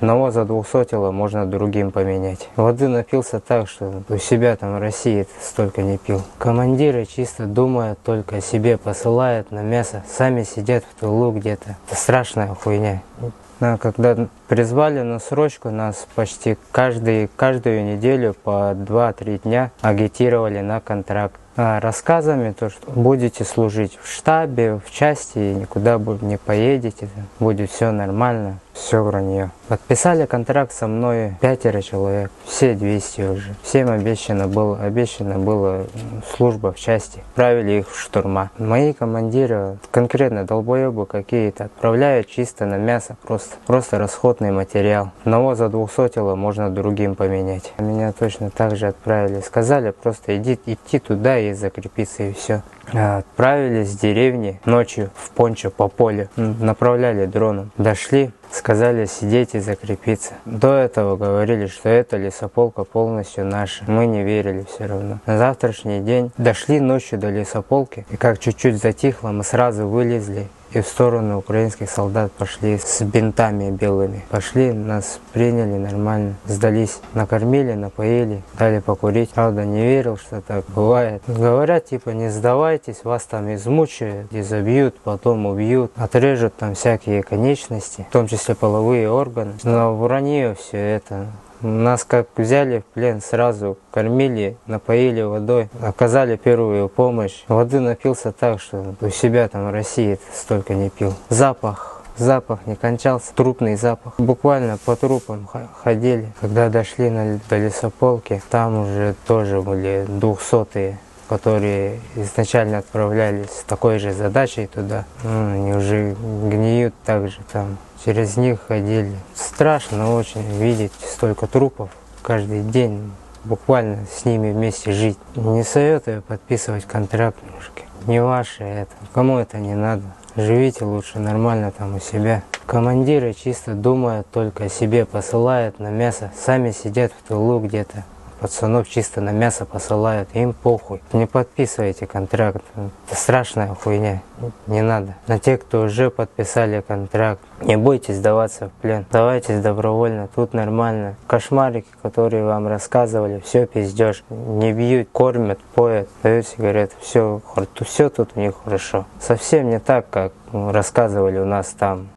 Одного за 200 можно другим поменять. Воды напился так, что у себя там в России столько не пил. Командиры чисто думают только о себе, посылают на мясо. Сами сидят в тылу где-то. Это страшная хуйня. Когда призвали на срочку, нас почти каждую неделю по 2-3 дня агитировали на контракт. Рассказами, то, что будете служить в штабе, в части, никуда не поедете, будет все нормально, все вранье. Подписали контракт со мной 5 человек, все 200 уже. Всем обещано было служба в части. Отправили их в штурма. Мои командиры, конкретно долбоебы какие-то, отправляют чисто на мясо, просто расходный материал. Одного за 200 можно другим поменять. Меня точно так же отправили. Сказали просто идти туда и закрепиться, и все. Отправились с деревни ночью в Пончо по полю. Направляли дроном. Дошли, сказали сидеть и закрепиться. До этого говорили, что эта лесополка полностью наша. Мы не верили все равно. На завтрашний день дошли ночью до лесополки. И как чуть-чуть затихло, мы сразу вылезли. И в сторону украинских солдат пошли с бинтами белыми. Пошли, нас приняли нормально, сдались. Накормили, напоили, дали покурить. Правда, не верил, что так бывает. Говорят, типа, не сдавайтесь, вас там измучают, изобьют, потом убьют. Отрежут там всякие конечности, в том числе половые органы. Но вранье все это. Нас как взяли в плен, сразу кормили, напоили водой, оказали первую помощь. Воды напился так, что у себя там в России столько не пил. Запах не кончался, трупный запах. Буквально по трупам ходили. Когда дошли до лесополки, там уже тоже были 200-е, которые изначально отправлялись с такой же задачей туда. Они уже гниют так же там. Через них ходили. Страшно очень видеть столько трупов каждый день. Буквально с ними вместе жить. Не советую подписывать контракт, мужики. Не ваше это. Кому это не надо. Живите лучше нормально там у себя. Командиры чисто думают только о себе, посылают на мясо. Сами сидят в тылу где-то. Пацанов чисто на мясо посылают, им похуй. Не подписывайте контракт, это страшная хуйня, не надо. На те, кто уже подписали контракт, не бойтесь сдаваться в плен, сдавайтесь добровольно, тут нормально. Кошмарики, которые вам рассказывали, все пиздеж, не бьют, кормят, поят, дают сигареты, все тут у них хорошо. Совсем не так, как рассказывали у нас там.